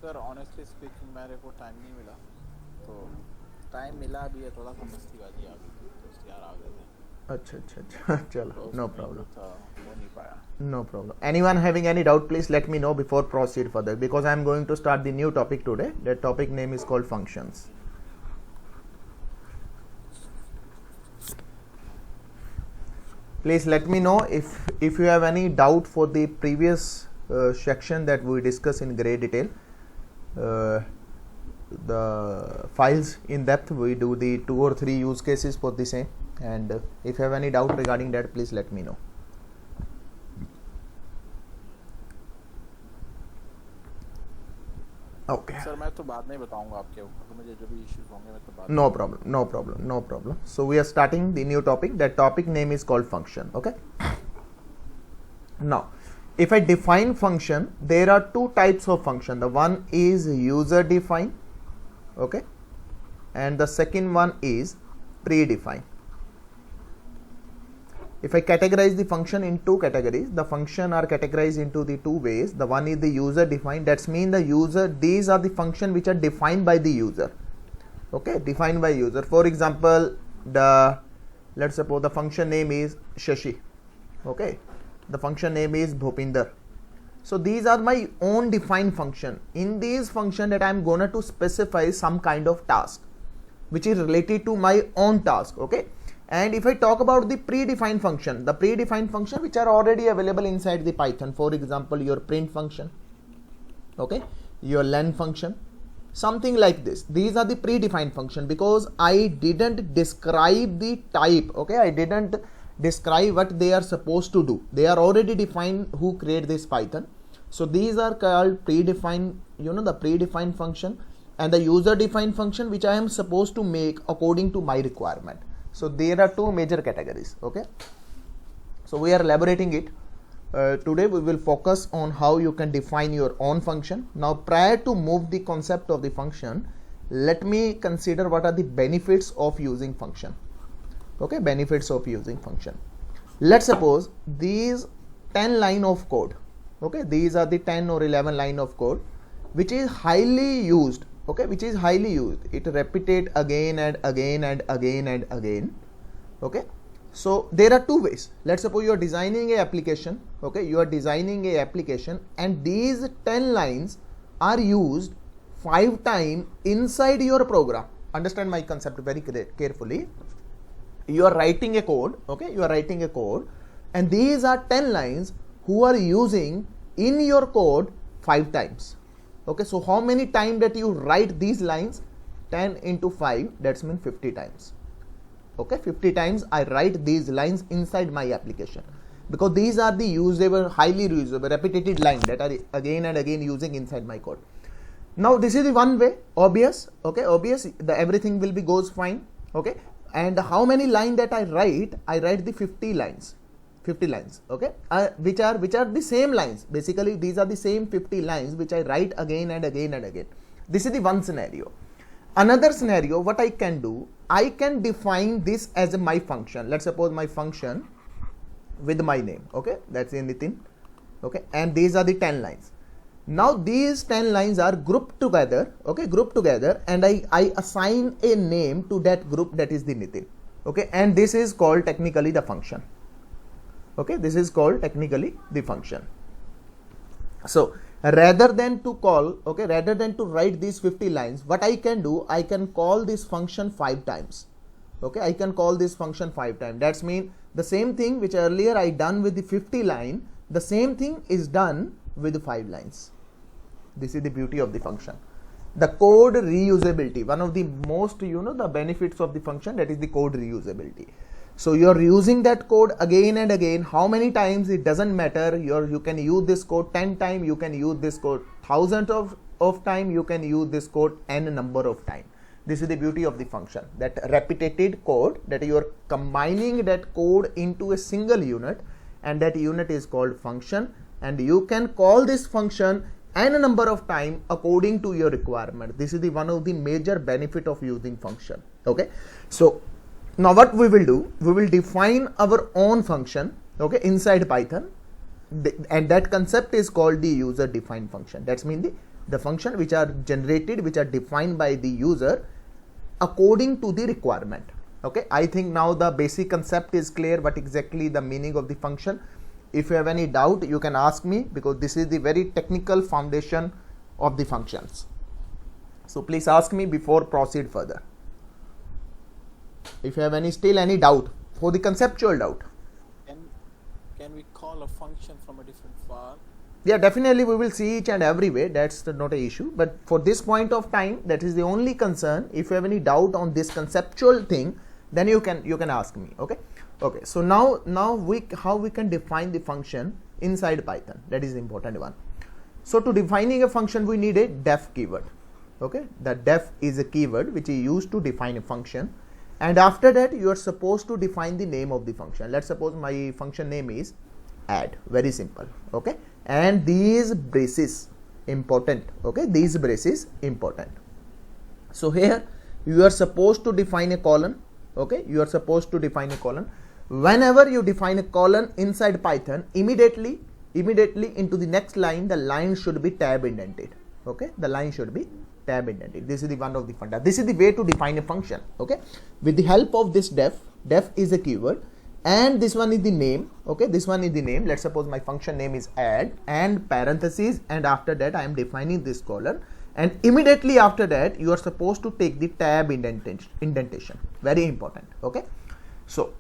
Sir honestly speaking मेरे को time नहीं मिला, तो टाइम मिला भी है, थोड़ा सा मस्तीबाजी आ गई थी, दोस्त यार आ गए थे, अच्छा अच्छा अच्छा चलो, तो नो उसमें प्रॉब्लम, जो था हो नहीं पाया। no problem. Anyone having any doubt, please let me know before proceed further, because I am going to start the new topic today. That topic name is called functions. Please let me know if you have any doubt for the previous section that we discussed in great detail. uh, the files in depth, we do the 2 or 3 use cases for the same, and if you have any doubt regarding that, please let me know. Okay, sir मैं तो बाद में ही बताऊंगा आपके, अगर मुझे जो भी इश्यूज होंगे मैं तो बाद no में problem, no problem, no problem. So we are starting the new topic. That topic name is called function. Okay, now if I define function, there are 2 types of function. The one is user defined, okay, and the second one is predefined. If I categorize the function in 2 categories, the function are categorized into the 2 ways. The one is the user defined, that's mean the user, these are the function which are defined by the user, okay, defined by user. For example, let's suppose the function name is Shashi, okay, the function name is Bhupinder. So these are my own defined function. In these function that I am gonna to specify some kind of task which is related to my own task, okay. And if I talk about the predefined function, the predefined function which are already available inside the Python, for example your print function, okay, your len function, something like this. These are the predefined function, because I didn't describe the type, okay, I didn't describe what they are supposed to do. They are already defined who create this Python. So these are called predefined, the predefined function, and the user defined function which I am supposed to make according to my requirement. So there are 2 major categories, okay. So we are elaborating it. Today we will focus on how you can define your own function. Now prior to move the concept of the function, let me consider what are the benefits of using function, okay, benefits of using function. Let's suppose these 10 line of code, okay, these are the 10 or 11 line of code which is highly used, okay, which is highly used, it repeated again and again and again and again, okay. So there are 2 ways. Let's suppose you are designing a application, okay, you are designing a application and these 10 lines are used 5 times inside your program. Understand my concept very carefully. You are writing a code, okay, you are writing a code, and these are 10 lines who are using in your code 5 times, okay. So how many times that you write these lines? 10 into 5, that's mean 50 times, okay, 50 times I write these lines inside my application, because these are the usable, highly reusable, repetitive lines that are again and again using inside my code. Now this is the one way, obvious, okay, obvious, the everything will be goes fine, okay. And how many line that I write the 50 lines, okay, which are the same lines. Basically these are the same 50 lines which I write again and again and again. This is the one scenario. Another scenario, what I can do, I can define this as my function. Let's suppose my function with my name, okay, that's Nitin, okay, and these are the 10 lines. Now these 10 lines are grouped together, okay, grouped together, and I assign a name to that group, that is the Nitin, okay, and this is called technically the function, okay, this is called technically the function. So rather than to call, okay, rather than to write these 50 lines, what I can do, I can call this function 5 times, okay, I can call this function 5 times. That's mean the same thing which earlier I done with the 50 line, the same thing is done with 5 lines. This is the beauty of the function. The code reusability, one of the most, the benefits of the function, that is the code reusability. So you are using that code again and again. How many times, it doesn't matter. You can use this code 10 times, you can use this code thousands of time, you can use this code n number of time. This is the beauty of the function, that repetitive code, that you are combining that code into a single unit, and that unit is called function, and you can call this function n number of time according to your requirement. This is the one of the major benefit of using function, okay. So now what we will do, we will define our own function, okay, inside Python, and that concept is called the user defined function. That's mean the the function which are generated, which are defined by the user according to the requirement. Okay, I think now the basic concept is clear, what exactly the meaning of the function. If you have any doubt, you can ask me, because this is the very technical foundation of the functions. So please ask me before proceed further. If you have any doubt, for the conceptual doubt. Can we call a function from a different file? Yeah, definitely we will see each and every way. That's not an issue. But for this point of time, that is the only concern. If you have any doubt on this conceptual thing, then you can ask me. Okay. Okay. So now how we can define the function inside Python? That is the important one. So to defining a function, we need a def keyword. Okay. The def is a keyword which is used to define a function. And after that, you are supposed to define the name of the function. Let's suppose my function name is add. Very simple. Okay. And these braces important. Okay. These braces important. So here you are supposed to define a colon. Okay. You are supposed to define a colon. Whenever you define a colon inside Python, immediately into the next line, the line should be tab indented. Okay. The line should be tab indented. This is the one of the funda. This is the way to define a function. Okay. With the help of this def is a keyword, and this one is the name. Okay. This one is the name. Let's suppose my function name is add and parentheses, and after that I am defining this colon, and immediately after that you are supposed to take the tab indentation. Very important. Okay. So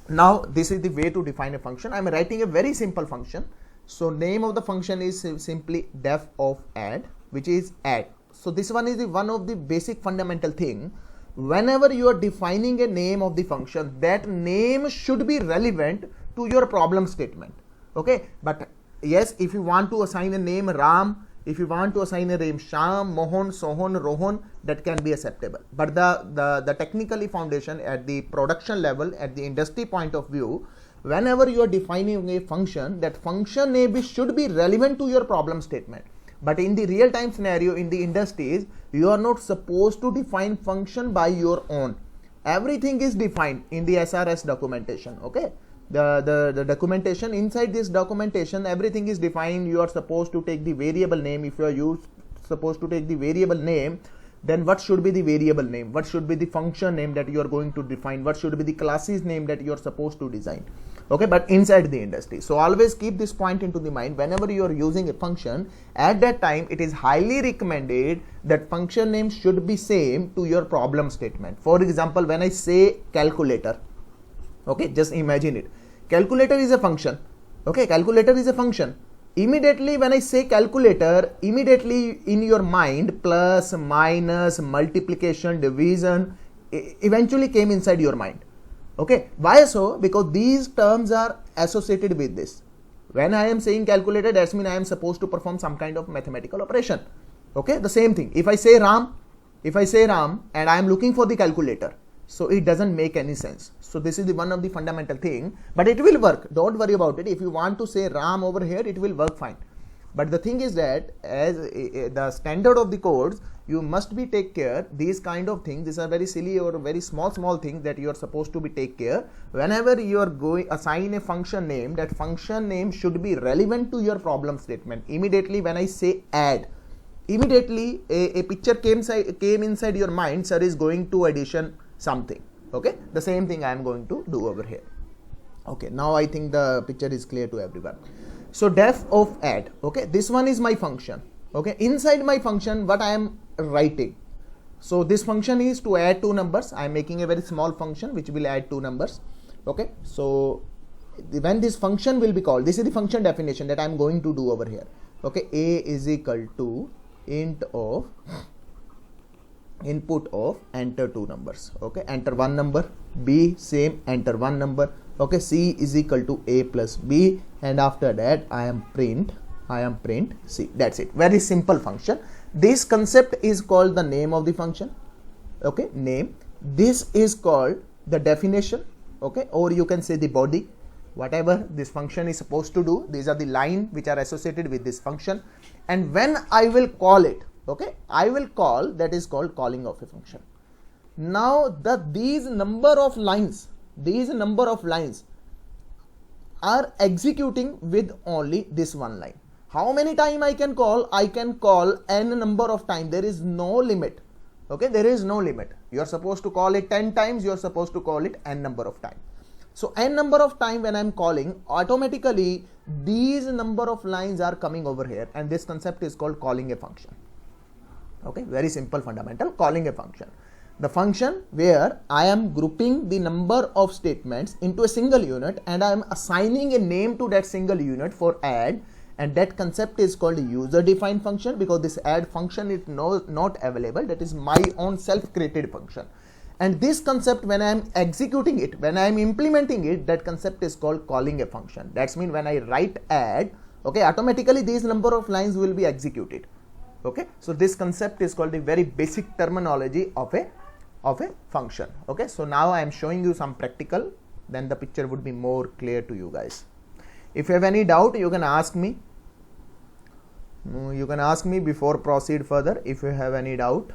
now this is the way to define a function. I am writing a very simple function. So name of the function is simply def of add, which is add. So this one is the one of the basic fundamental thing. Whenever you are defining a name of the function, that name should be relevant to your problem statement. Okay. But yes, if you want to assign a name Ram, if you want to assign a name Sham, Mohan, Sohan, Rohan, that can be acceptable. But the technically foundation at the production level, at the industry point of view, whenever you are defining a function, that function name should be relevant to your problem statement. But in the real time scenario, in the industries, you are not supposed to define function by your own. Everything is defined in the SRS documentation. Okay. The documentation, inside this documentation, everything is defined. You are supposed to take the variable name. If you are supposed to take the variable name, then what should be the variable name? What should be the function name that you are going to define? What should be the classes name that you are supposed to design? Okay, but inside the industry. So always keep this point into the mind. Whenever you are using a function, at that time it is highly recommended that function name should be same to your problem statement. For example, when I say calculator, okay, just imagine it. Calculator is a function. Okay, calculator is a function. Immediately when I say calculator, immediately in your mind plus, minus, multiplication, division eventually came inside your mind. Okay, why so? Because these terms are associated with this. When I am saying calculator, that means I am supposed to perform some kind of mathematical operation. Okay, the same thing. If I say Ram and I am looking for the calculator, so it doesn't make any sense. So this is the one of the fundamental thing, but it will work. Don't worry about it. If you want to say Ram over here, it will work fine. But the thing is that as the standard of the codes, you must be take care. These kind of things, these are very silly or very small things that you are supposed to be take care. Whenever you are going assign a function name, that function name should be relevant to your problem statement. Immediately when I say add, immediately a picture came inside your mind. Sir is going to addition something. Okay, the same thing I am going to do over here. Okay, now I think the picture is clear to everyone. So def of add. Okay, this one is my function. Okay, inside my function, what I am writing. So this function is to add two numbers. I am making a very small function which will add two numbers. Okay, so when this function will be called, this is the function definition that I am going to do over here. Okay, a is equal to int of input of enter two numbers. Okay, enter one number, b same, enter one number. Okay, c is equal to a plus b, and after that I am print c. That's it. Very simple function. This concept is called the name of the function. Okay, name. This is called the definition. Okay, or you can say the body. Whatever this function is supposed to do, these are the line which are associated with this function. And when I will call it, okay, I will call, that is called calling of a function. Now these number of lines are executing with only this one line. How many time I can call? I can call n number of time. There is no limit. Okay, there is no limit. You are supposed to call it 10 times. You are supposed to call it n number of time. So n number of time when I am calling, automatically these number of lines are coming over here, and this concept is called calling a function. Okay, very simple fundamental, calling a function. The function where I am grouping the number of statements into a single unit and I am assigning a name to that single unit for add, and that concept is called user defined function, because this add function is not available. That is my own self created function. And this concept, when I am executing it, when I am implementing it, that concept is called calling a function. That's mean when I write add, okay, automatically these number of lines will be executed. Okay, so this concept is called the very basic terminology of a function. Okay, so now I am showing you some practical, then the picture would be more clear to you guys. If you have any doubt, you can ask me. You can ask me before proceed further if you have any doubt.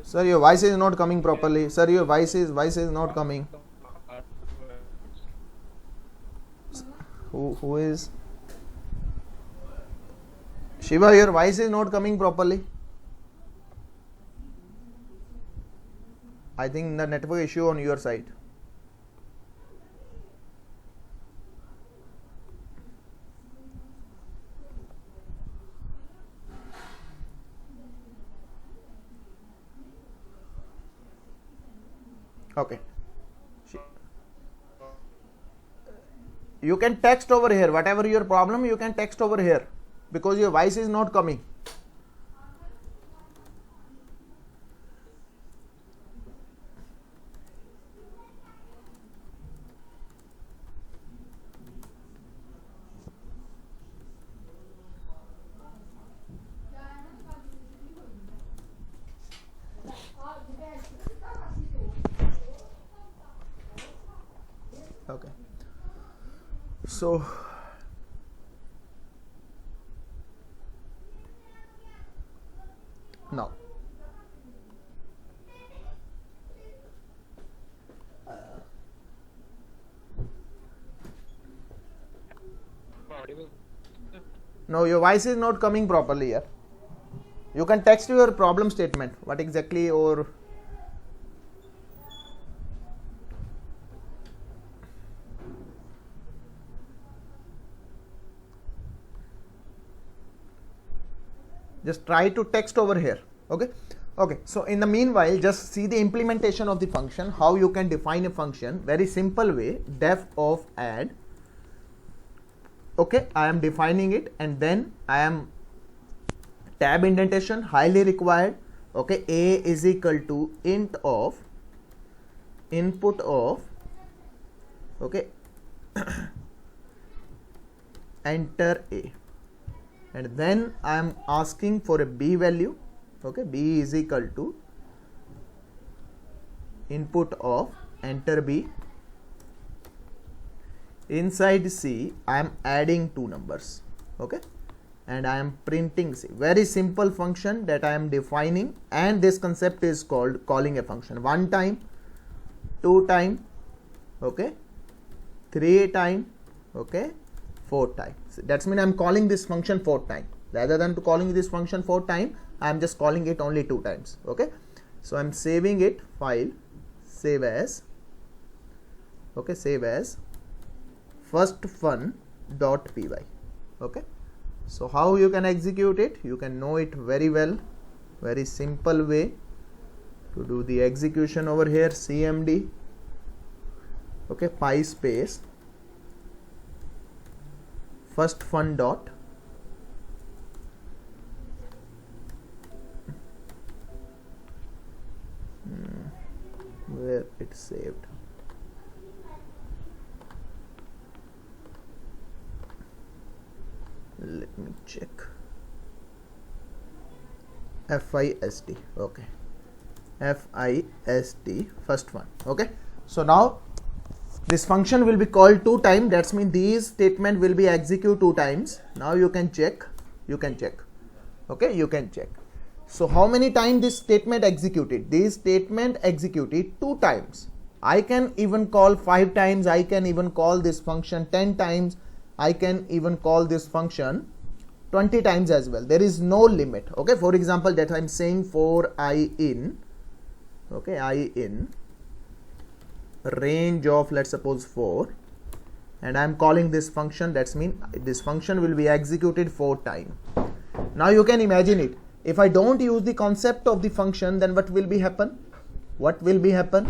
Sir, your voice is not coming properly. Sir, your voice is not coming. Who is? Shiva, your voice is not coming properly. I think the network issue on your side. Okay. You can text over here. Whatever your problem, you can text over here, because your voice is not coming. Okay. So now no, your voice is not coming properly here. You can text your problem statement, what exactly, or just try to text over here. Okay. Okay, so in the meanwhile, just see the implementation of the function, how you can define a function. Very simple way, def of add. Okay, I am defining it, and then I am tab indentation highly required. Okay, a is equal to int of input of, okay, enter a, and then I am asking for a b value. Okay, b is equal to input of enter b. Inside C I am adding two numbers. Okay, and I am printing C. Very simple function that I am defining, and this concept is called calling a function. 1 time, 2 time, okay, 3 time, okay, 4 time. So that's mean I am calling this function 4 times. Rather than to calling this function 4 times, I am just calling it only 2 times. Okay, so I am saving it, file, save as, okay, save as firstfun.py. Okay, so how you can execute it, you can know it very well. Very simple way to do the execution over here, cmd, okay, py space firstfun dot where it's saved. Let me check. FIST. Okay, FIST, first one. Okay, so now this function will be called 2 times. That's mean these statement will be executed 2 times. Now you can check. Okay, you can check. So how many times this statement executed? This statement executed 2 times. I can even call 5 times. I can even call this function 10 times. I can even call this function 20 times as well. There is no limit. Okay, for example, that I'm saying for I in, okay, I in range of, let's suppose 4, and I'm calling this function. That's mean this function will be executed 4 times. Now you can imagine it. If I don't use the concept of the function, then what will be happen? What will be happen?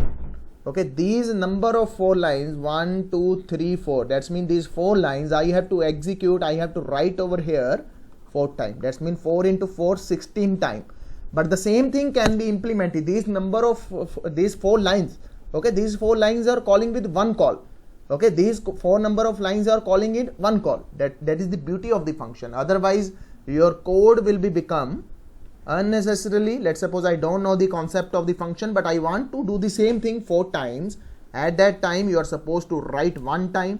Okay, these number of 4 lines, 1, 2, 3, 4. That's mean these 4 lines I have to execute. I have to write over here 4 times. That's mean 4 into 4, 16 times. But the same thing can be implemented. These number of these 4 lines. Okay, these 4 lines are calling with 1 call. Okay, these 4 number of lines are calling it 1 call. That is the beauty of the function. Otherwise, your code will be become unnecessarily. Let's suppose I don't know the concept of the function, but I want to do the same thing 4 times. At that time, you are supposed to write 1 time,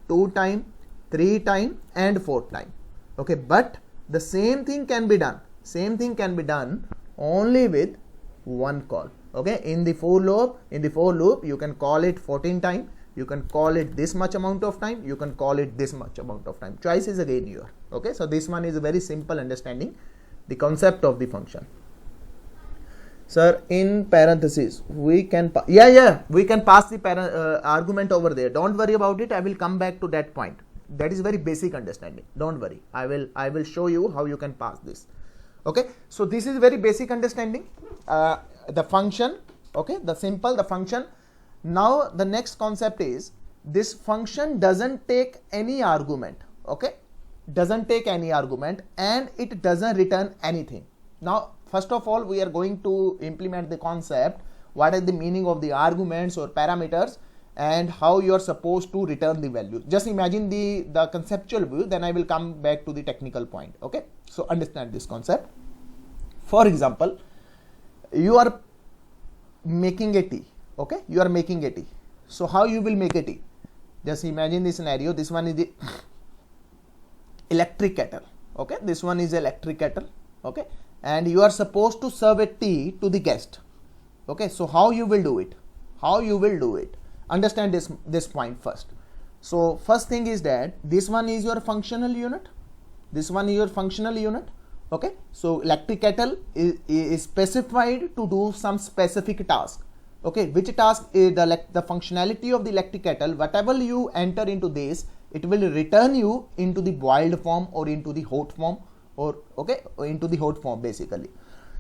2 time, 3 time, and 4 time. Okay, but the same thing can be done. Same thing can be done only with 1 call. Okay, in the for loop, you can call it 14 times. You can call it this much amount of time. You can call it this much amount of time. Choice is again your. Okay, so this one is a very simple understanding the concept of the function. Sir, in parentheses we can we can pass the argument over there. Don't worry about it. I will come back to that point. That is very basic understanding. Don't worry. I will show you how you can pass this. Okay, so this is very basic understanding. The function. Okay, the function. Now the next concept is this function doesn't take any argument. Okay, doesn't take any argument, and it doesn't return anything. Now first of all, we are going to implement the concept. What is the meaning of the arguments or parameters, and how you are supposed to return the value. Just imagine the conceptual view, then I will come back to the technical point. Okay, so understand this concept. For example, you are making a tea. Okay, you are making a tea. So how you will make a tea? Just imagine the scenario. This one is the electric kettle. Okay, this one is electric kettle. Okay, and you are supposed to serve a tea to the guest. Okay, so how you will do it? How you will do it? Understand this point first. So first thing is that this one is your functional unit. This one is your functional unit. Okay, so electric kettle is specified to do some specific task. Okay, which task is the functionality of the electric kettle? Whatever you enter into this, it will return you into the boiled form or into the hot form, or okay, into the hot form basically.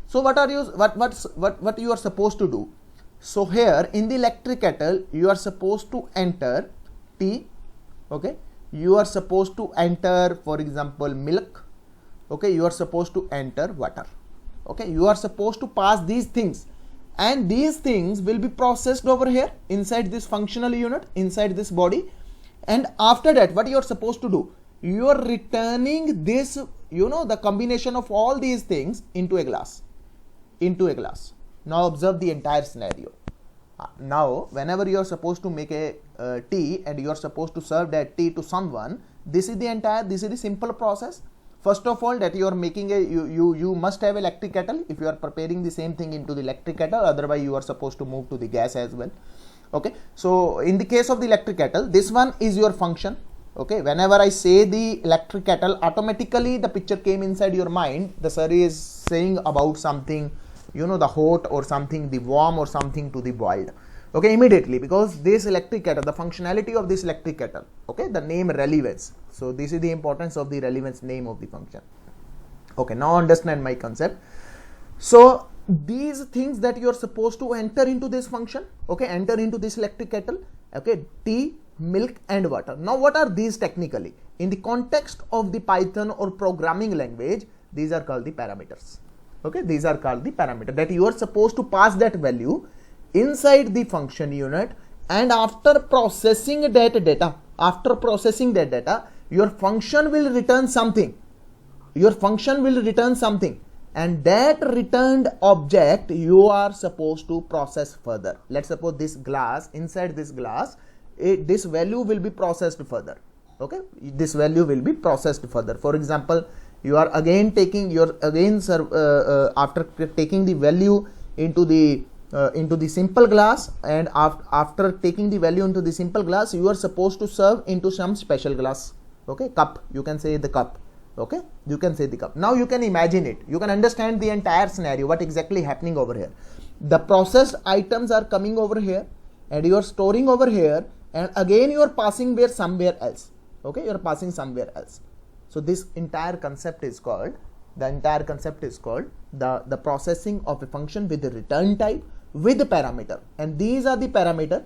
So what you are supposed to do? So here in the electric kettle, you are supposed to enter tea. Okay, you are supposed to enter, for example, milk. Okay, you are supposed to enter water. Okay, you are supposed to pass these things, and these things will be processed over here inside this functional unit, inside this body. And after that, what you are supposed to do? You are returning this, the combination of all these things into a glass. Now observe the entire scenario. Now whenever you are supposed to make a tea and you are supposed to serve that tea to someone, this is the simple process. First of all, that you are making you must have electric kettle if you are preparing the same thing into the electric kettle. Otherwise you are supposed to move to the gas as well. Okay, so in the case of the electric kettle, this one is your function. Okay, whenever I say the electric kettle, automatically the picture came inside your mind. The sir is saying about something, the hot or something, the warm or something to the boiled. Okay, immediately, because this electric kettle, the functionality of this electric kettle, okay, the name relevance. So this is the importance of the relevance name of the function. Okay, now understand my concept. So these things that you are supposed to enter into this function, okay, enter into this electric kettle, okay, tea, milk and water. Now what are these technically? In the context of the Python or programming language, these are called the parameters. Okay, these are called the parameter that you are supposed to pass that value inside the function unit, and after processing that data, your function will return something. And that returned object you are supposed to process further. Let's suppose this glass, inside this glass, this value will be processed further. Okay, this value will be processed further. For example, you are again taking after taking the value into the simple glass, and after taking the value into the simple glass, you are supposed to serve into some special glass, okay, cup, you can say the cup, okay, you can say the cup. Now you can imagine it, you can understand the entire scenario, what exactly happening over here. The processed items are coming over here and you are storing over here, and again you are passing somewhere else, okay, you are passing somewhere else. So this entire concept is called the processing of a function with the return type with the parameter, and these are the parameter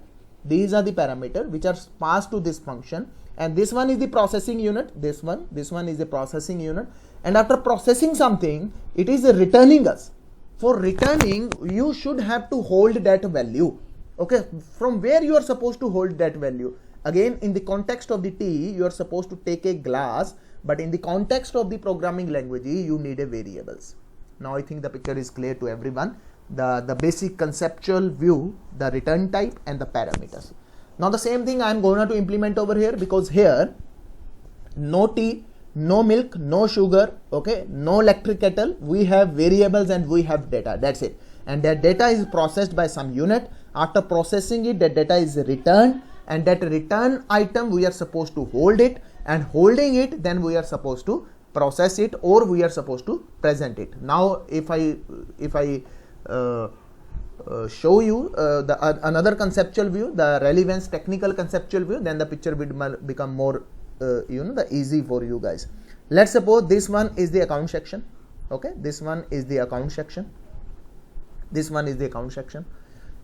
which are passed to this function, and this one is the processing unit, this one is the processing unit, and after processing something, it is returning us. For returning, you should have to hold that value, okay. From where you are supposed to hold that value? Again, in the context of the T, you are supposed to take a glass, but in the context of the programming language, you need a variables. Now I think the picture is clear to everyone. The basic conceptual view, the return type and the parameters. Now the same thing I am going to implement over here, because here no tea, no milk, no sugar, okay, no electric kettle, we have variables and we have data, that's it. And that data is processed by some unit. After processing it, that data is returned, and that return item we are supposed to hold it, and holding it, then we are supposed to process it, or we are supposed to present it. Now if I show you another conceptual view, the relevance technical conceptual view, then the picture will become more the easy for you guys. Let's suppose this one is the account section, okay, this one is the account section,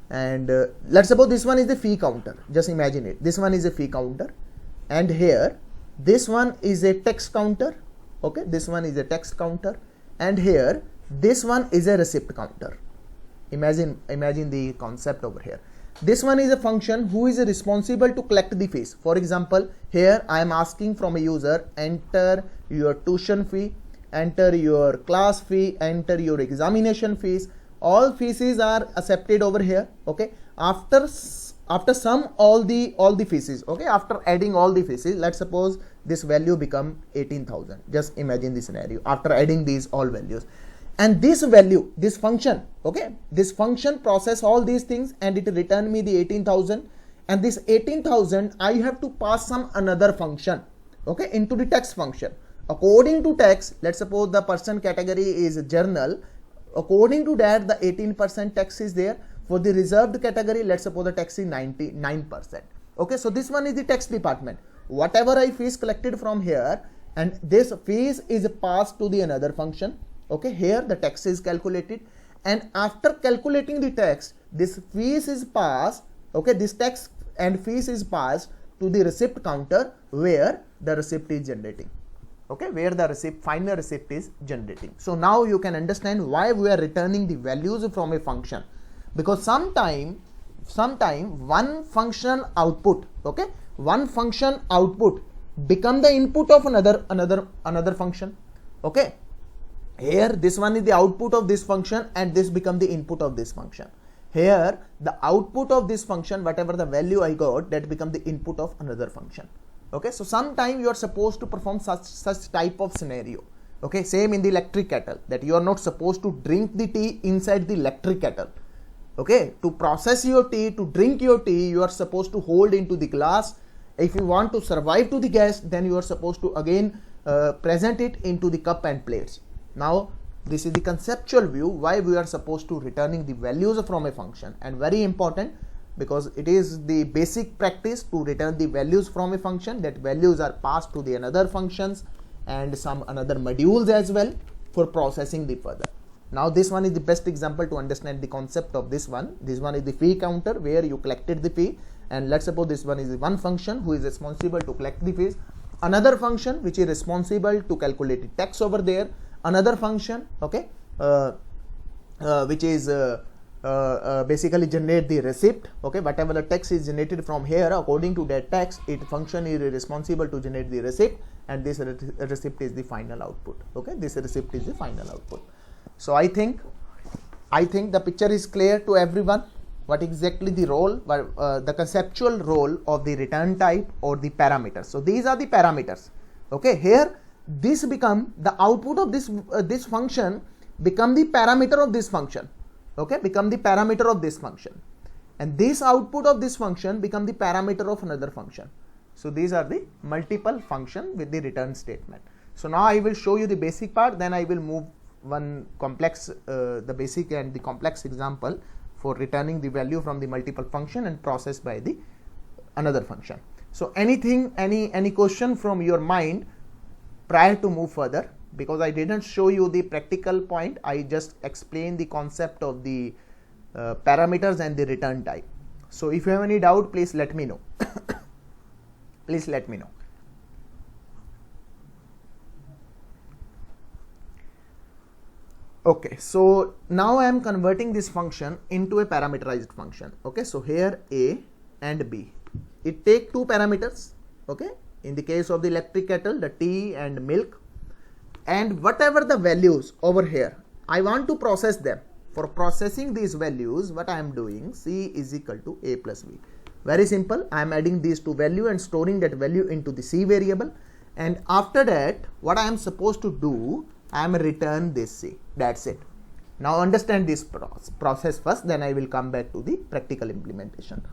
and let's suppose this one is the fee counter. Just imagine it, this one is a fee counter, and here this one is a text counter, okay, this one is a text counter, and here this one is a receipt counter. Imagine the concept over here. This one is a function who is responsible to collect the fees. For example, here I am asking from a user, enter your tuition fee, enter your class fee, enter your examination fees. All fees are accepted over here, okay. After sum all the fees, okay, after adding all the fees, let's suppose this value become 18,000. Just imagine the scenario after adding these all values, and this value, this function, okay, this function process all these things and it return me the 18,000, and this 18,000 I have to pass some another function, okay, into the text function. According to text, let's suppose the person category is journal, according to that the 18% tax is there. For the reserved category, let's suppose the tax is 99%, okay. So this one is the tax department. Whatever I fees collected from here, and this fees is passed to the another function, okay. Here the tax is calculated, and after calculating the tax, this fees is passed, okay, this tax and fees is passed to the receipt counter where the receipt is generating, okay, where the final receipt is generating. So now you can understand why we are returning the values from a function, because sometime one function output, okay, one function output become the input of another function, okay. Here this one is the output of this function and this become the input of this function. Here the output of this function, whatever the value I got, that become the input of another function, okay. So sometime you are supposed to perform such type of scenario, okay. Same in the electric kettle, that you are not supposed to drink the tea inside the electric kettle, okay. To process your tea, to drink your tea, you are supposed to hold into the glass. If you want to survive to the guest, then you are supposed to again present it into the cup and plates. Now this is the conceptual view why we are supposed to returning the values from a function, and very important because it is the basic practice to return the values from a function. That values are passed to the another functions and some another modules as well for processing the further. Now this one is the best example to understand the concept of this one. This one is the fee counter where you collected the fee, and let's suppose this one is the one function who is responsible to collect the fees, another function which is responsible to calculate the tax over there, another function, okay, which is basically generate the receipt, okay. Whatever the text is generated from here, according to that text, it function is responsible to generate the receipt, and this receipt is the final output, okay. This receipt is the final output. So I think the picture is clear to everyone what exactly the role, the conceptual role of the return type or the parameters. So these are the parameters, okay. Here this become the output of this function become the parameter of this function. Okay, become the parameter of this function, and this output of this function become the parameter of another function. So these are the multiple function with the return statement. So now I will show you the basic part, then I will move one complex, the basic and the complex example for returning the value from the multiple function and processed by the another function. So anything, any question from your mind prior to move further, because I didn't show you the practical point, I just explained the concept of the parameters and the return type. So if you have any doubt, please let me know. Please let me know. Okay, so now I am converting this function into a parameterized function. Okay, so here A and B, it take two parameters. Okay, in the case of the electric kettle, the tea and milk, and whatever the values over here, I want to process them. For processing these values, what I am doing, C is equal to A plus B. Very simple. I am adding these two value and storing that value into the C variable, and after that what I am supposed to do, I am return this C. That's it. Now understand this process first, then I will come back to the practical implementation.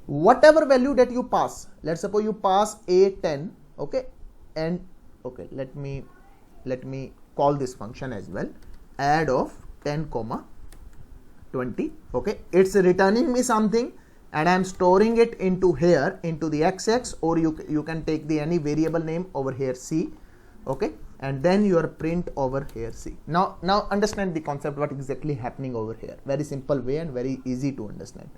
Whatever value that you pass, let's suppose you pass A10, okay, and okay, let me call this function as well, add of 10, 20. Okay, it's returning me something, and I am storing it into here, into the XX, or you can take the any variable name over here C. Okay, and then your print over here C. Now understand the concept, what exactly happening over here. Very simple way and very easy to understand.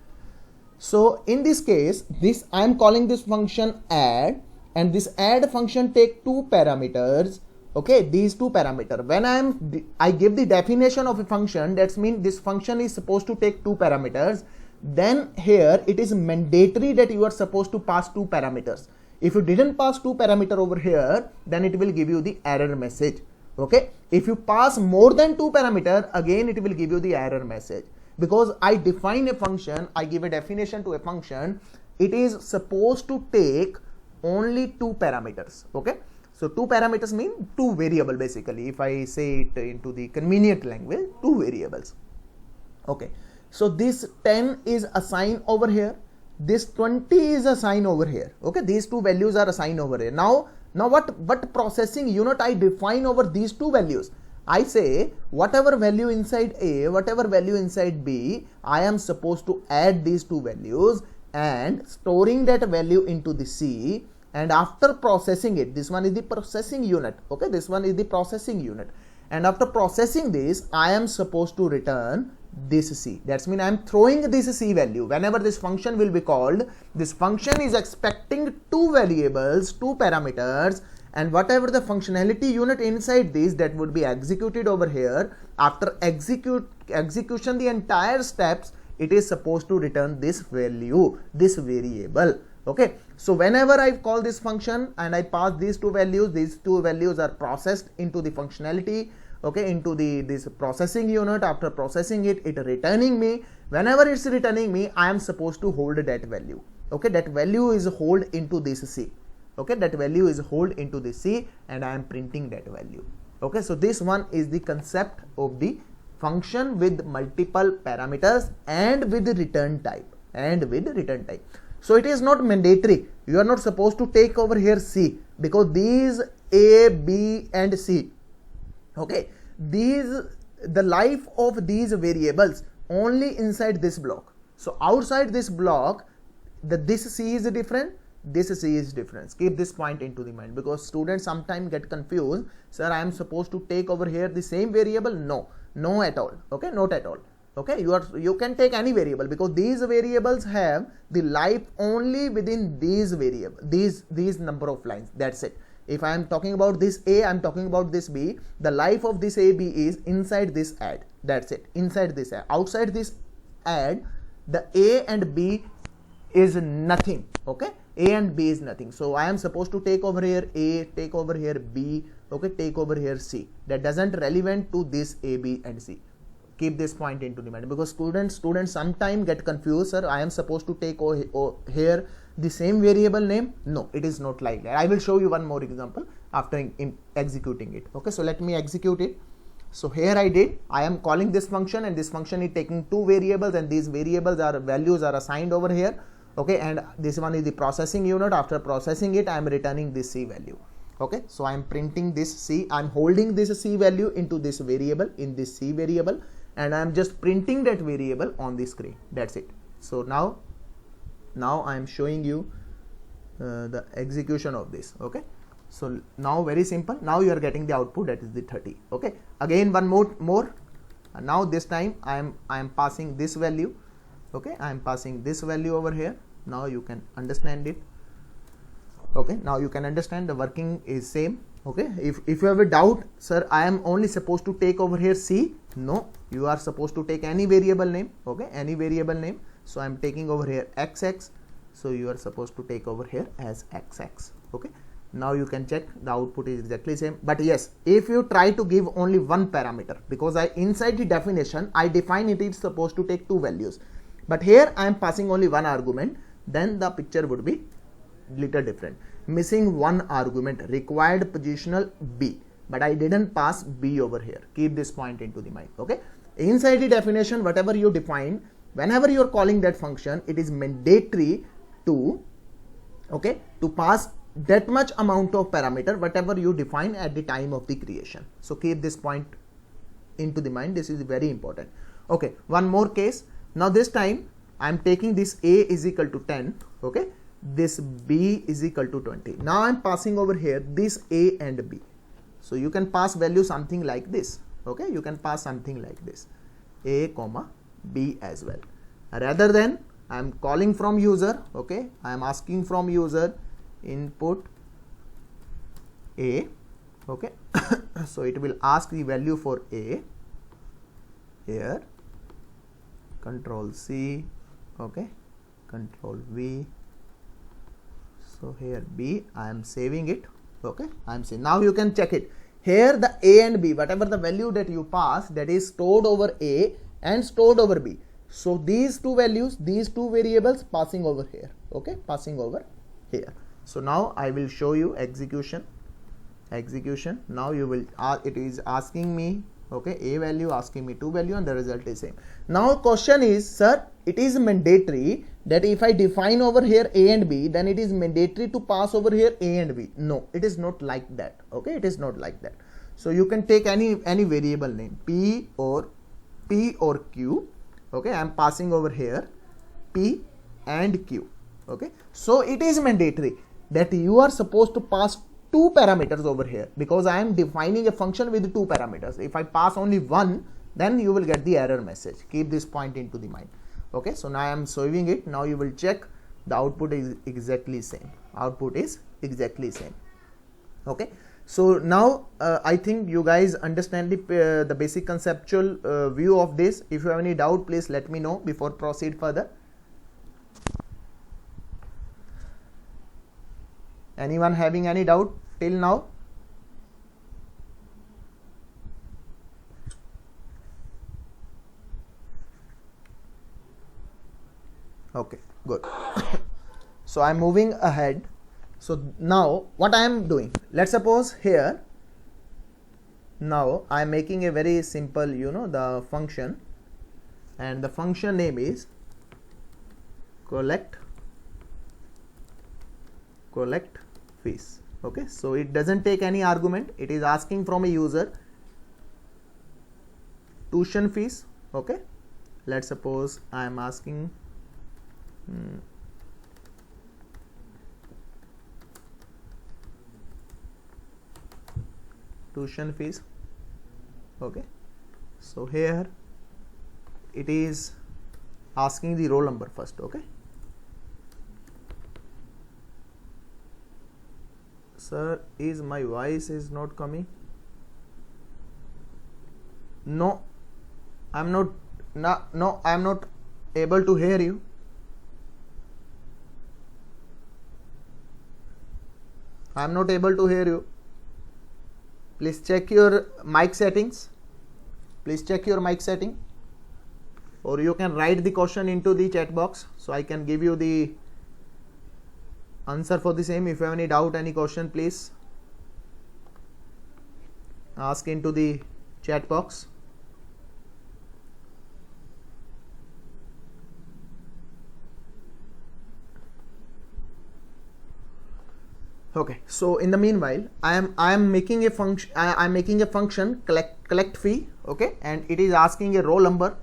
So in this case, this I am calling this function add, and this add function take two parameters. Okay, these two parameters. When I give the definition of a function, that means this function is supposed to take two parameters. Then here it is mandatory that you are supposed to pass two parameters. If you didn't pass two parameter over here, then it will give you the error message. Okay, if you pass more than two parameter, again it will give you the error message, because I define a function, I give a definition to a function, it is supposed to take only two parameters. Okay, so two parameters mean two variable basically. If I say it into the convenient language, two variables. Okay, so this 10 is assigned over here, this 20 is assigned over here. Okay, these two values are assigned over here. Now what processing unit I define over these two values? I say whatever value inside A, whatever value inside B, I am supposed to add these two values and storing that value into the C, and after processing it, this one is the processing unit. Okay, this one is the processing unit, and after processing this, I am supposed to return this C. That's mean I am throwing this C value. Whenever this function will be called, this function is expecting two variables, two parameters, and whatever the functionality unit inside this, that would be executed over here. After execution the entire steps, it is supposed to return this value, this variable. Okay, so whenever I call this function and I pass these two values are processed into the functionality, okay, into this processing unit. After processing it, it returning me. Whenever it's returning me, I am supposed to hold that value. Okay, that value is hold into this C. Okay, that value is hold into the C, and I am printing that value. Okay, so this one is the concept of the function with multiple parameters and with the return type, So it is not mandatory. You are not supposed to take over here C, because these A, B and C, okay, the life of these variables only inside this block. So outside this block, this C is different, this C is different. Keep this point into the mind, because students sometimes get confused. Sir, I am supposed to take over here the same variable? No at all. Okay, not at all. Okay, you can take any variable, because these variables have the life only within these variable, these number of lines. That's it. If I am talking about this A, I am talking about this B. The life of this A, B is inside this add. That's it. Inside this add. Outside this add, the A and B is nothing. Okay, A and B is nothing. So I am supposed to take over here A, take over here B. Okay, take over here C. That doesn't relevant to this A, B and C. Keep this point into the mind, because students sometimes get confused. Sir, I am supposed to take here the same variable name. No, it is not like that. I will show you one more example. after executing it. Okay, so let me execute it. So here I am calling this function, and this function is taking two variables, and these variables are values are assigned over here. Okay, and this one is the processing unit. After processing it, I am returning this C value. Okay, so I am printing this C, I am holding this C value into this variable, in this C variable, and I am just printing that variable on the screen. That's it. So now I am showing you the execution of this. Okay, so now very simple. Now you are getting the output, that is the 30. Okay, again one more. Now this time I am passing this value. Okay, I am passing this value over here. Now you can understand it. Okay, now you can understand the working is same. Okay, if you have a doubt, sir, I am only supposed to take over here C. No, you are supposed to take any variable name. Okay, any variable name. So I am taking over here XX. So you are supposed to take over here as XX. Okay, now you can check the output is exactly same. But yes, if you try to give only one parameter, because inside the definition I define it is supposed to take two values, but here I am passing only one argument, then the picture would be little different. Missing one argument, required positional B, but I didn't pass B over here. Keep this point into the mind. Okay, inside the definition, whatever you define, whenever you are calling that function, it is mandatory to pass that much amount of parameter whatever you define at the time of the creation. So keep this point into the mind. This is very important. Okay, one more case. Now this time I am taking this A is equal to 10. Okay, this B is equal to 20. Now I am passing over here this A and B. So you can pass value something like this. Okay, you can pass something like this, A comma B as well, rather than I am calling from user. Okay, I am asking from user input A. Okay, so it will ask the value for A here, control C. Okay, control V. So here B, I am saving it. Okay, I am saying, now you can check it. Here the A and B, whatever the value that you pass, that is stored over A and stored over B. So these two values, these two variables passing over here. Okay, passing over here. So now I will show you execution. Now you will it is asking me, okay, A value, asking me 2 value, and the result is same. Now question is, sir, it is mandatory that if I define over here A and B, then it is mandatory to pass over here A and B. No, it is not like that. Okay, it is not like that. So you can take any variable name, P or Q. Okay, I am passing over here P and Q. Okay, so it is mandatory that you are supposed to pass two parameters over here, because I am defining a function with two parameters. If I pass only one, then you will get the error message. Keep this point into the mind. Okay, so now I am saving it. Now you will check the output is exactly same. Output is exactly same. Okay, so now I think you guys understand the basic conceptual view of this. If you have any doubt, please let me know before proceed further. Anyone having any doubt till now? Okay, good. So I am moving ahead. So now what I am doing, let's suppose here, now I am making a very simple, the function, and the function name is collect fees. Okay, so it doesn't take any argument. It is asking from a user tuition fees. Okay, let's suppose I am asking tuition fees. Okay, so here it is asking the roll number first. Okay, sir, is my voice is not coming? No, I'm not. No, I'm not able to hear you. I'm not able to hear you. Please check your mic settings. Please check your mic setting, or you can write the question into the chat box so I can give you the answer for the same. If you have any doubt, any question, please ask into the chat box. Okay, so in the meanwhile, I am making a function. I'm making a function collect fee. Okay, and it is asking a roll number.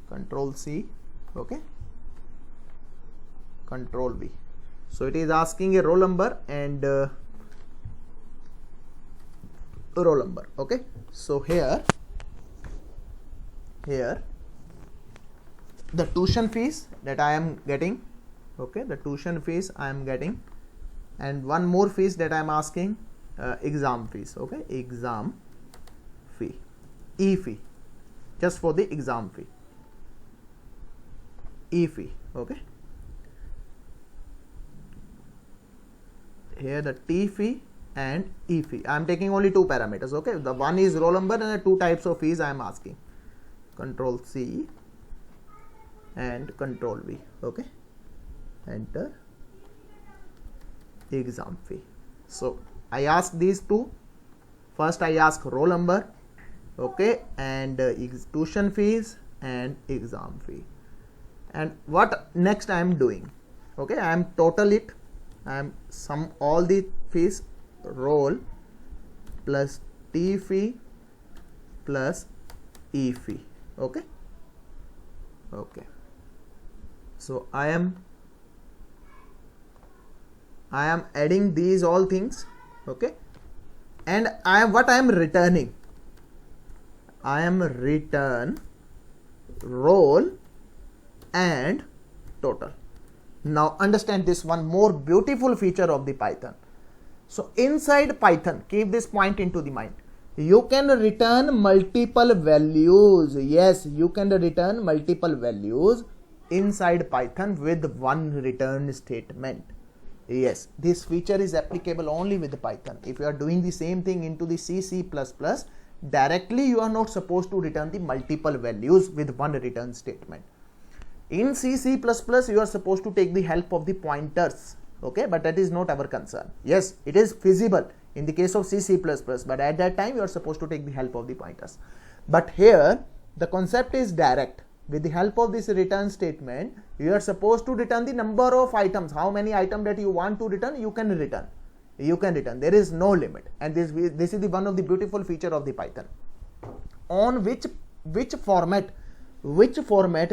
Control C. Okay, Control V. So it is asking a roll number and roll number. Okay, so here the tuition fees that I am getting. Okay, the tuition fees I am getting, and one more fees that I am asking, exam fees. Okay, exam fee, e-fee, just for the exam fee, e-fee. Okay, here the T fee and E fee. I am taking only two parameters. Okay, the one is roll number and the two types of fees I am asking. Control C and Control V. Okay, enter exam fee. So I ask these two. First I ask roll number, okay, and tuition fees and exam fee. And what next I am doing? Okay, I am total it. I am sum all the fees, roll plus T fee plus E fee. Okay, okay. So I am adding these all things. Okay, and what I am returning. I am return roll and total. Now understand this one more beautiful feature of the Python. So inside Python, keep this point into the mind. You can return multiple values. Yes, you can return multiple values inside Python with one return statement. Yes, this feature is applicable only with Python. If you are doing the same thing into the C++, directly you are not supposed to return the multiple values with one return statement. In C++, you are supposed to take the help of the pointers. Okay, but that is not our concern. Yes, it is feasible in the case of C++, but at that time you are supposed to take the help of the pointers. But here the concept is direct. With the help of this return statement, you are supposed to return the number of items. How many items that you want to return, you can return. You can return. There is no limit. And this is the one of the beautiful feature of the Python. On which format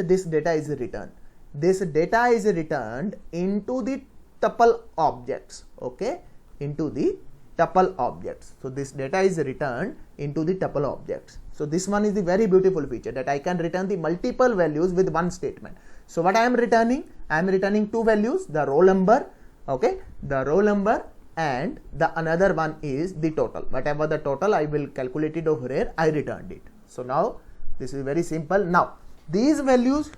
this data is returned. This data is returned into the tuple objects. Okay, into the tuple objects. So this data is returned into the tuple objects. So this one is the very beautiful feature, that I can return the multiple values with one statement. So what I am returning? I am returning two values, the roll number, okay, the roll number, and the another one is the total. Whatever the total, I will calculate it over here. I returned it. So now this is very simple. Now these values,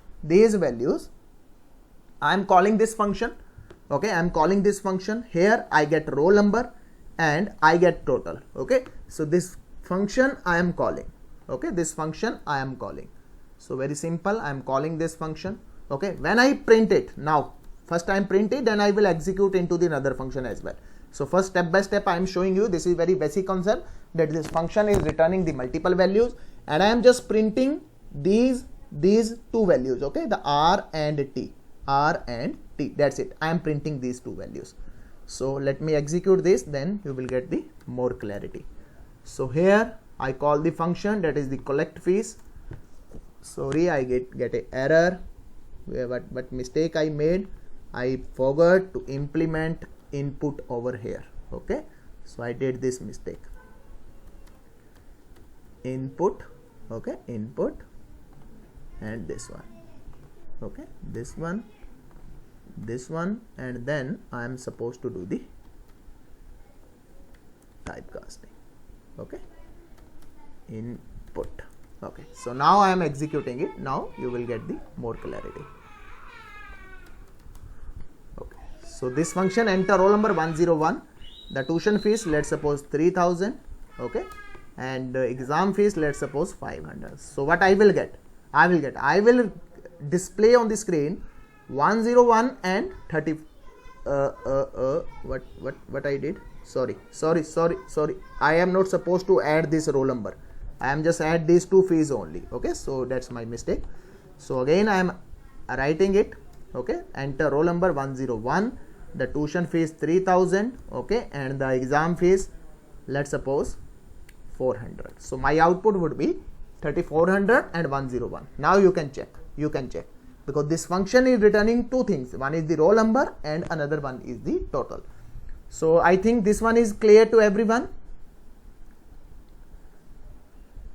I am calling this function. Okay, I am calling this function. Here I get roll number and I get total. Okay, so this function I am calling. Okay, this function I am calling. So very simple, I am calling this function. Okay, when I print it, now first I am print it, then I will execute into the another function as well. So first, step by step, I am showing you. This is very basic concept, that this function is returning the multiple values, and I am just printing these two values. Okay, the R and T, that's it. I am printing these two values. So let me execute this, then you will get the more clarity. So here I call the function, that is the collect fees. Sorry, I get a error. What mistake I made? I forgot to implement input over here. Okay, so I did this mistake. Input, okay, input, and this one. Okay, this one, and then I am supposed to do the typecasting. Okay, input. Okay, so now I am executing it. Now you will get the more clarity. Okay, so this function, enter roll number 101, the tuition fees, let's suppose 3000. Okay, and exam fees, let's suppose 500. So what I will get? I will display on the screen 101 and 30. What I did? sorry, I am not supposed to add this roll number. I am just add these two fees only. Okay, so that's my mistake. So again I am writing it. Okay, enter roll number 101, the tuition fees 3000. Okay, and the exam fees, let's suppose 400. So my output would be 3400 and 101. Now you can check, because this function is returning two things. One is the roll number and another one is the total. So I think this one is clear to everyone.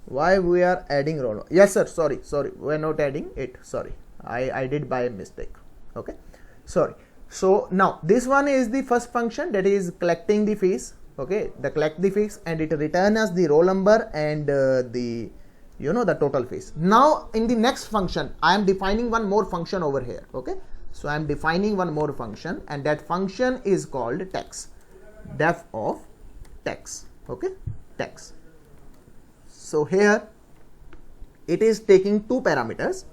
Why we are adding roll number? Yes sir, sorry, we are not adding it. Sorry, I did by mistake. Okay, sorry. So now this one is the first function, that is collecting the fees. Okay, the collect the fees, and it return as the roll number and the total fees. Now in the next function I am defining one more function over here. Okay, so I am defining one more function, and that function is called tax, def of tax. Okay, tax. So here it is taking two parameters.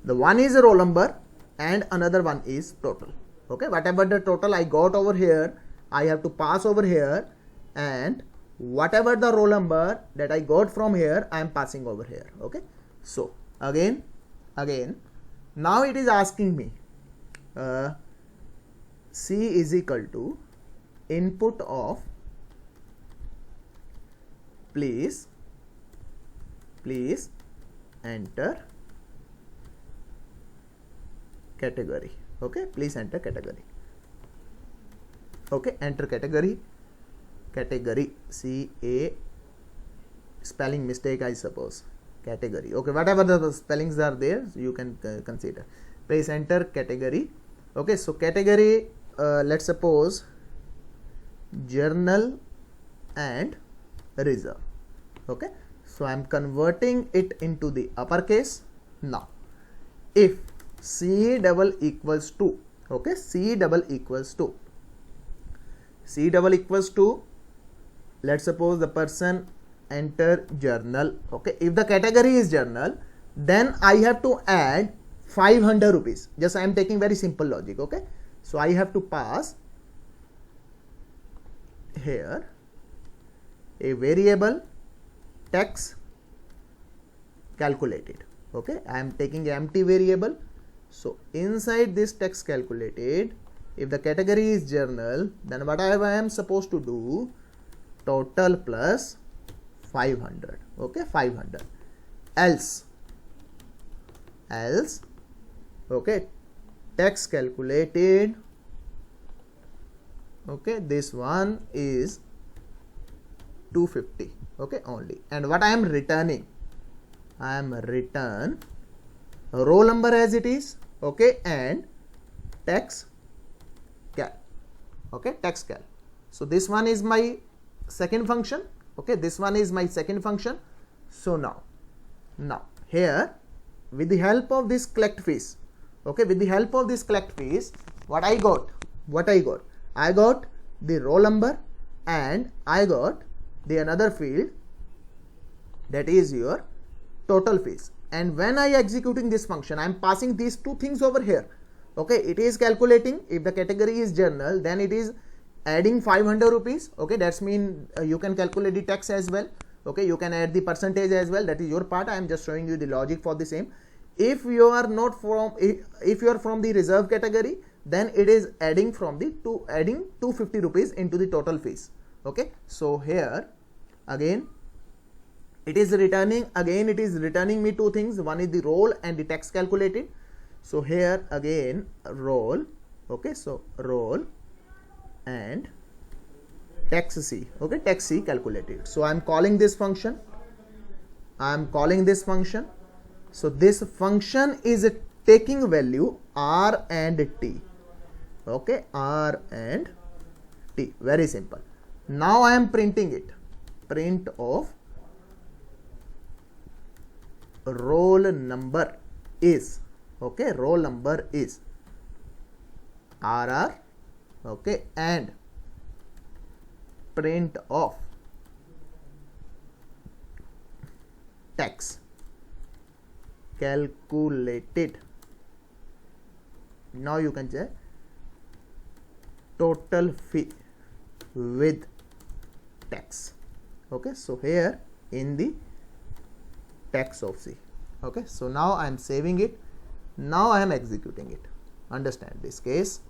The one is a roll number and another one is total. Okay, whatever the total I got over here, I have to pass over here, and whatever the roll number that I got from here, I am passing over here. Okay, so again now it is asking me C is equal to input of please enter category. Okay, please enter category. Okay, enter category, CA, spelling mistake I suppose, category. Okay, whatever the spellings are there, you can consider. Please enter category. Okay, so category, let's suppose journal and reserve. Okay, so I am converting it into the uppercase. Now if C double equals to, okay, C double equals to, let's suppose the person enter journal. Okay, if the category is journal, then I have to add 500 rupees. Just I am taking very simple logic. Okay, so I have to pass here a variable tax calculated. Okay, I am taking an empty variable. So inside this tax calculated, if the category is journal, then what I am supposed to do, total plus 500. Okay, 500. Else, okay, tax calculated. Okay, this one is 250. Okay, only. And what I am returning, I am return roll number as it is. Okay, and tax cal. Okay, tax cal. So this one is my second function. Okay, this one is my second function. So now here, with the help of this collect fees, okay, with the help of this collect fees, what I got, I got the roll number and I got the another field, that is your total fees. And when I executing this function, I am passing these two things over here. Okay, it is calculating. If the category is journal, then it is adding 500 rupees. Okay, that's mean you can calculate the tax as well. Okay, you can add the percentage as well. That is your part. I am just showing you the logic for the same. If you are not from, if you are from the reserve category, then it is adding from the adding 250 rupees into the total fees. Okay, so here again it is returning me two things. One is the roll and the tax calculated. So here again roll. Okay, so roll and tax C. Okay, tax C calculated. So I am calling this function. So this function is taking value R and T. Okay, R and T. Very simple. Now I am printing it. Print of roll number is, okay, roll number is RR, okay, and print of tax calculated. Now you can check total fee with text. Okay, so here in the text of C. Okay, so now I am saving it. Now I am executing it. Understand this case.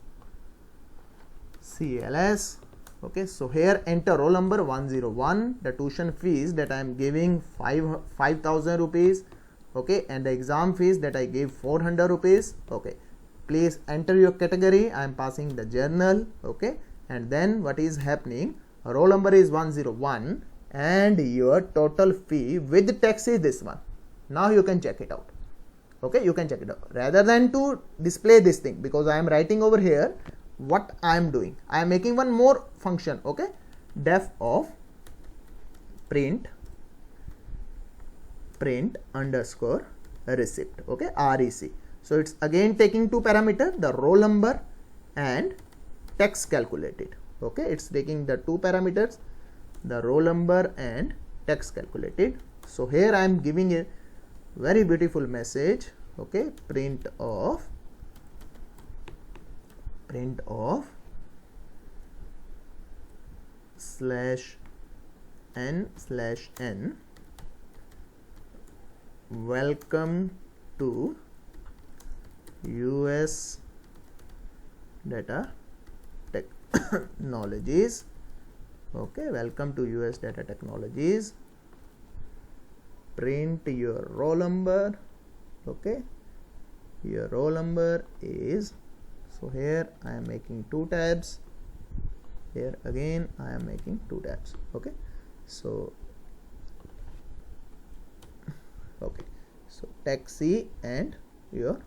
CLS. Okay, so here enter roll number 101. The tuition fees that I am giving 5,000 rupees. Okay, and the exam fees that I gave 400 rupees. Okay, please enter your category. I am passing the journal. Okay, and then what is happening? Roll number is 101 and your total fee with tax is this one. Now you can check it out. Okay, you can check it out rather than to display this thing, because I am writing over here what I am doing. I am making one more function. Okay, def of print underscore receipt. Okay, REC. So it's again taking two parameters, the roll number and text calculated. Okay, it's taking the two parameters, the roll number and text calculated. So here I am giving a very beautiful message. Okay, print of /n/n welcome to US Data Technologies. Okay, welcome to US Data Technologies. Print your roll number. Okay, your roll number is, so here I am making two tabs, here again I am making two tabs. Okay, so okay, so text C and your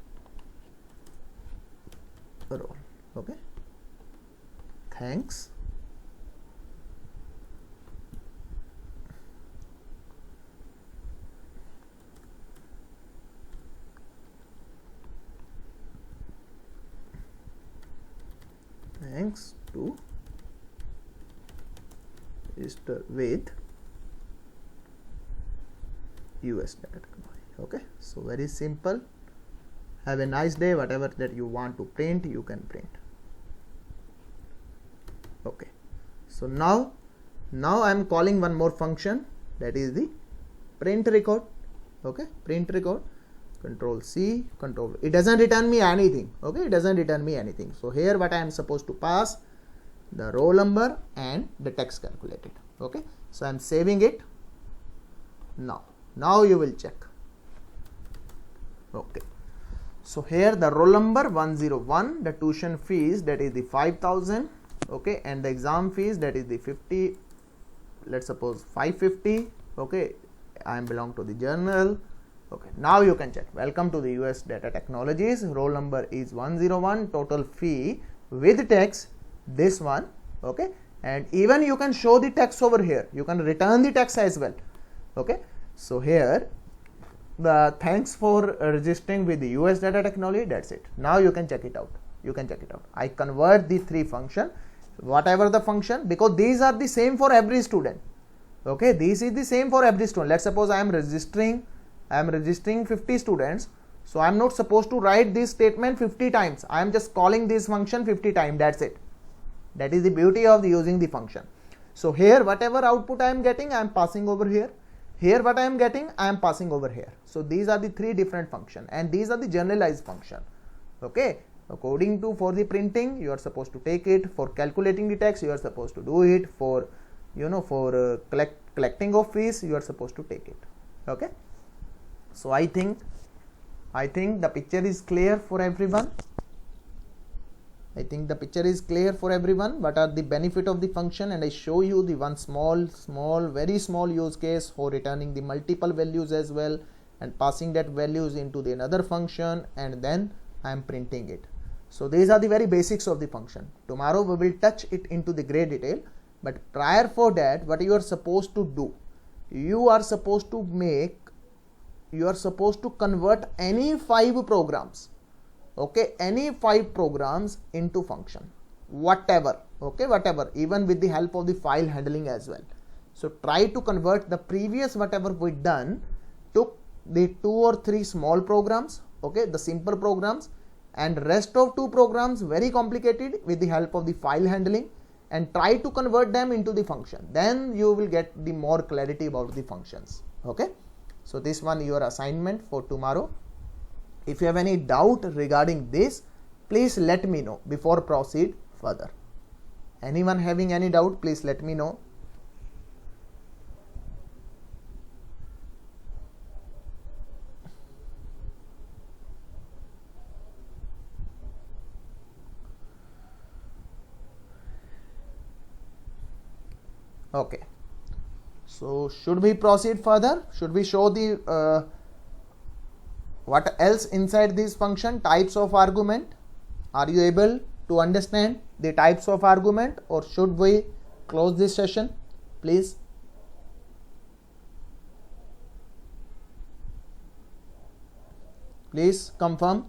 roll. Okay, thanks. Thanks to register with US Data Technology. Okay, so very simple. Have a nice day. Whatever that you want to print, you can print. Okay, so now I am calling one more function, that is the print record. Okay, print record. Control C, control, it doesn't return me anything. Okay, it doesn't return me anything. So here what I am supposed to pass, the roll number and the text calculated. Okay, so I am saving it. Now you will check. Okay, so here the roll number 101, the tuition fees that is the 5,000. Okay, and the exam fees that is the 50, let's suppose 550. Okay, I am belong to the journal. Okay, now you can check. Welcome to the US Data Technologies. Roll number is 101. Total fee with text, this one. Okay, and even you can show the text over here. You can return the text as well. Okay, so here the thanks for registering with the US Data Technology. That's it. Now you can check it out. You can check it out. I convert the three function, whatever the function, because these are the same for every student. Okay, this is the same for every student. Let's suppose I am registering 50 students, so I am not supposed to write this statement 50 times. I am just calling this function 50 times. That's it. That is the beauty of using the function. So here whatever output I am getting, I am passing over here. Here what I am getting, I am passing over here. So these are the three different functions, and these are the generalized function. Okay, according to for the printing you are supposed to take it, for calculating the text you are supposed to do it, for collecting of fees you are supposed to take it. Okay, so I think the picture is clear for everyone. I think the picture is clear for everyone. What are the benefit of the function? And I show you the one very small use case for returning the multiple values as well, and passing that values into the another function, and then I am printing it. So these are the very basics of the function. Tomorrow we will touch it into the great detail, but prior for that, what you are supposed to do, you are supposed to convert any 5 programs. Okay, any 5 programs into function, whatever. Okay, whatever, even with the help of the file handling as well. So try to convert the previous whatever we done, took the 2 or 3 small programs, okay, the simple programs, and rest of 2 programs very complicated with the help of the file handling, and try to convert them into the function. Then you will get the more clarity about the functions. Okay, so this one your assignment for tomorrow. If you have any doubt regarding this, please let me know before proceed further. Anyone having any doubt, please let me know. Okay, so should we proceed further? Should we show the what else inside this function? Types of argument. Are you able to understand the types of argument, or should we close this session, please? Please confirm.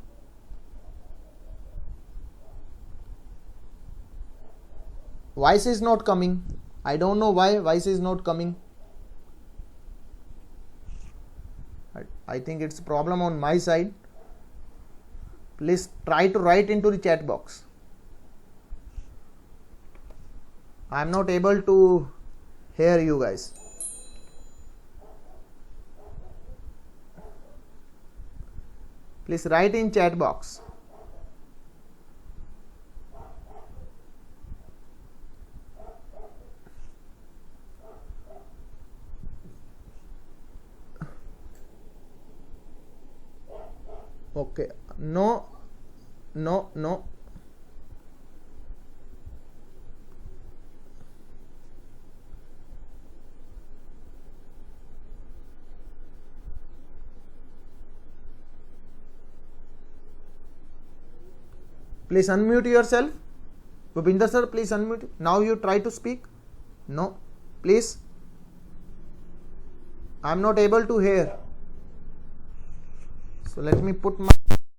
Voice is not coming. I don't know why voice is not coming. I think it's a problem on my side. Please try to write into the chat box. I am not able to hear you guys. Please write in chat box. Okay, no. Please unmute yourself. Bhupinder sir, please unmute. Now you try to speak. No, please. I am not able to hear. So let me put my